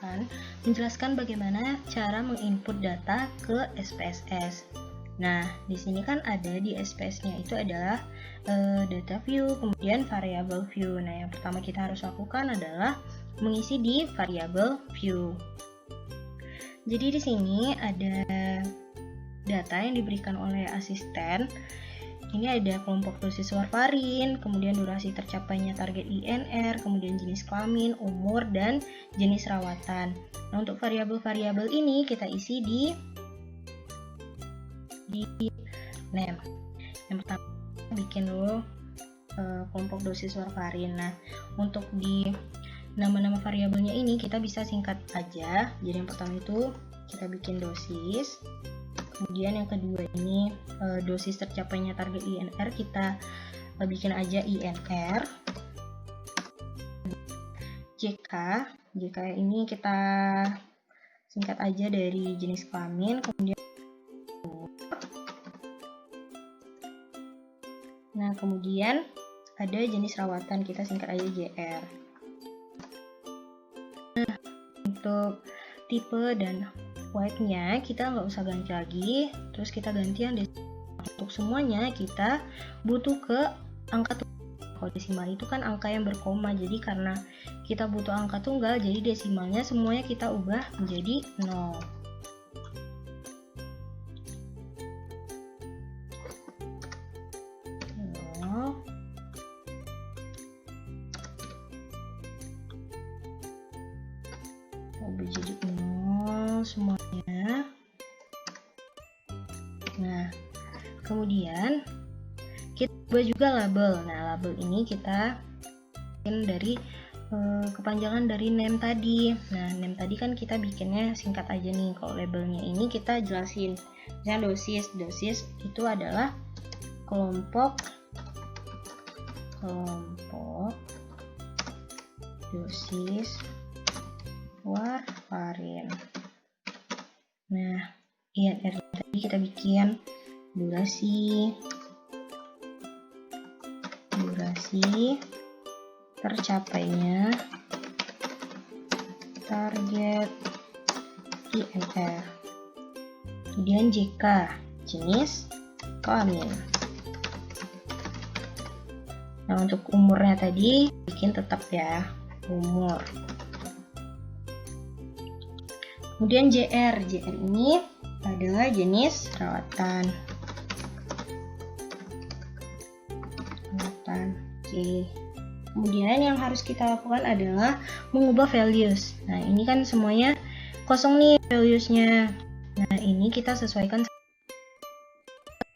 akan menjelaskan bagaimana cara menginput data ke SPSS. Nah, di sini kan ada di SPSS-nya itu adalah data view, kemudian variable view. Nah, yang pertama kita harus lakukan adalah mengisi di variable view. Jadi di sini ada data yang diberikan oleh asisten. Ini ada kelompok dosis warfarin, kemudian durasi tercapainya target INR, kemudian jenis kelamin, umur, dan jenis rawatan. Nah, untuk variabel-variabel ini kita isi di name. Yang pertama bikin dulu kelompok dosis warfarin. Nah, untuk di nama-nama variabelnya ini kita bisa singkat aja. Jadi yang pertama itu kita bikin dosis. Kemudian yang kedua ini dosis tercapainya target INR, kita bikin aja INR. JK ini kita singkat aja dari jenis kelamin. Kemudian nah, kemudian ada jenis rawatan, kita singkat aja JR. Nah, untuk tipe dan white-nya kita nggak usah ganti lagi, terus kita ganti yang untuk semuanya kita butuh ke angka tunggal. Kalau desimal itu kan angka yang berkoma, jadi karena kita butuh angka tunggal, jadi desimalnya semuanya kita ubah menjadi 0. Jadi 0 semuanya. Nah, kemudian kita ubah juga label. Nah, label ini kita bikin dari kepanjangan dari name tadi. Nah, name tadi kan kita bikinnya singkat aja nih. Kalau labelnya ini kita jelasin. Misalnya dosis itu adalah kelompok dosis warfarin. Nah, INR tadi kita bikin durasi tercapainya target INR. Kemudian JK, jenis kelamin. Nah, untuk umurnya tadi bikin tetap ya, umur. Kemudian JR ini adalah jenis rawatan. Oke. Kemudian yang harus kita lakukan adalah mengubah values. Nah, ini kan semuanya kosong nih valuesnya. Nah, ini kita sesuaikan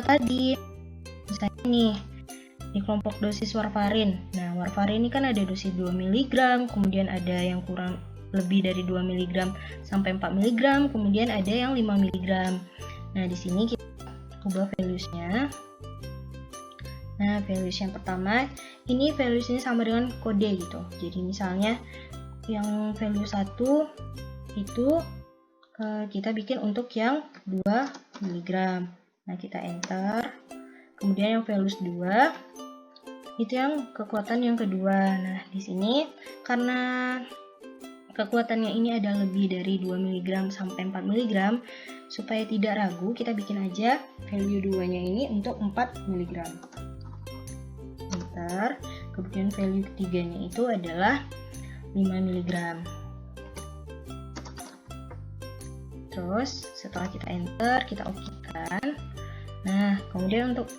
tadi. Misalnya nih di kelompok dosis warfarin. Nah, warfarin ini kan ada dosis 2 mg, kemudian ada yang kurang lebih dari 2 mg sampai 4 mg, kemudian ada yang 5 mg. Nah, di sini kita ubah values-nya. Nah, values yang pertama, ini values-nya sama dengan kode gitu. Jadi misalnya yang value 1 itu kita bikin untuk yang 2 mg. Nah, kita enter. Kemudian yang values 2 itu yang kekuatan yang kedua. Nah, di sini karena kekuatannya ini ada lebih dari 2 mg sampai 4 mg, supaya tidak ragu kita bikin aja value 2-nya ini untuk 4 mg. Enter. Kemudian value ketiganya itu adalah 5 mg. Terus setelah kita enter, kita oke-kan. Nah, kemudian untuk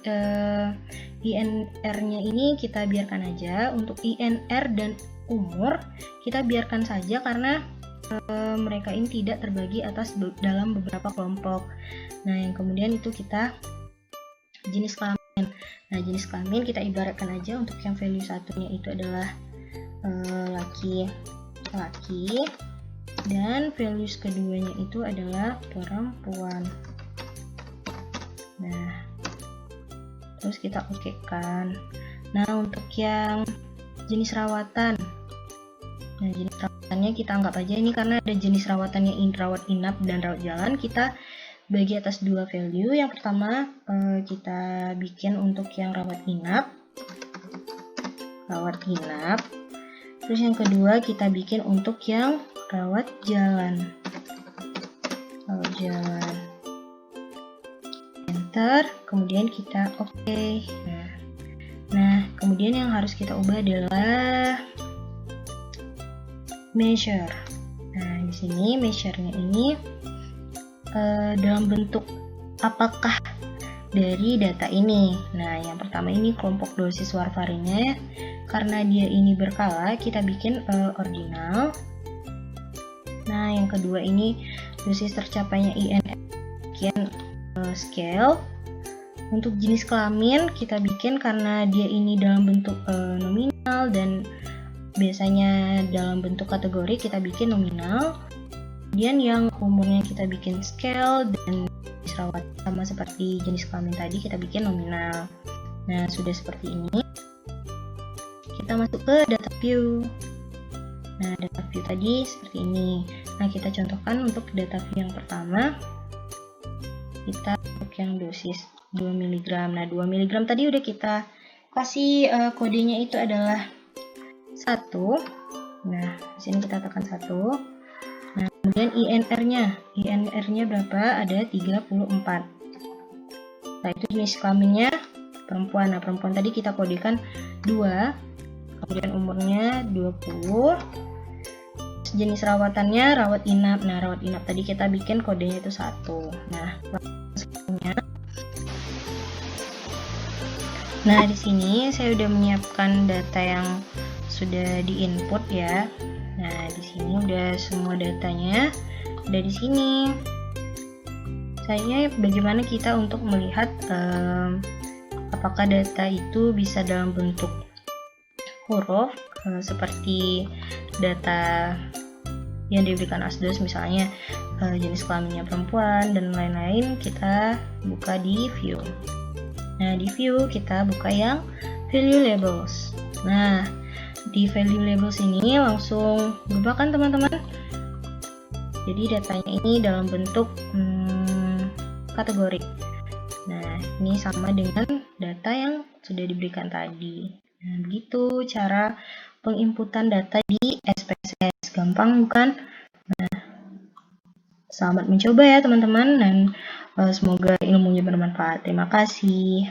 INR-nya ini kita biarkan aja. Untuk INR dan umur kita biarkan saja karena mereka ini tidak terbagi atas dalam beberapa kelompok. Nah, yang kemudian itu kita jenis kelamin. Nah, jenis kelamin kita ibaratkan aja untuk yang value satunya itu adalah laki-laki, dan values keduanya itu adalah perempuan. Nah, terus kita oke-kan. Nah, untuk yang jenis rawatan, nah jenis rawatannya kita anggap aja ini karena ada jenis rawatannya rawat inap dan rawat jalan, kita bagi atas dua value. Yang pertama kita bikin untuk yang rawat inap. Terus yang kedua kita bikin untuk yang rawat jalan. Rawat jalan. Enter, kemudian kita oke. Nah, kemudian yang harus kita ubah adalah measure. Nah, di sini measure-nya ini dalam bentuk apakah dari data ini. Nah, yang pertama ini kelompok dosis warfarinnya. Karena dia ini berkala, kita bikin ordinal. Nah, yang kedua ini dosis tercapainya INR sekian scale. Untuk jenis kelamin kita bikin karena dia ini dalam bentuk nominal dan biasanya dalam bentuk kategori kita bikin nominal. Kemudian yang umurnya kita bikin scale dan jenis rawat sama seperti jenis kelamin tadi kita bikin nominal. Nah, sudah seperti ini. Kita masuk ke data view. Nah, data view tadi seperti ini. Nah, kita contohkan untuk data view yang pertama. Kita untuk yang dosis 2 mg. Nah, 2 mg tadi udah kita kasih kodenya itu adalah 1. Nah, di sini kita tekan 1. Nah, kemudian INR-nya berapa? Ada 34. Nah, itu jenis kelaminnya perempuan. Nah, perempuan tadi kita kodekan 2. Kemudian umurnya 20. Jenis rawatannya rawat inap. Nah, rawat inap tadi kita bikin kodenya itu 1. Nah, di sini saya udah menyiapkan data yang sudah diinput ya. Nah, di sini udah semua datanya ada di sini. Saya bagaimana kita untuk melihat apakah data itu bisa dalam bentuk huruf seperti data yang diberikan Asdos, misalnya jenis kelaminnya perempuan dan lain-lain. Kita buka di view. Nah, di view kita buka yang value labels. Nah, di value labels ini langsung berubah kan teman-teman. Jadi datanya ini dalam bentuk kategori. Nah, ini sama dengan data yang sudah diberikan tadi. Nah, begitu cara penginputan data di SPSS. Gampang bukan? Nah, selamat mencoba ya teman-teman, dan semoga ilmunya bermanfaat. Terima kasih.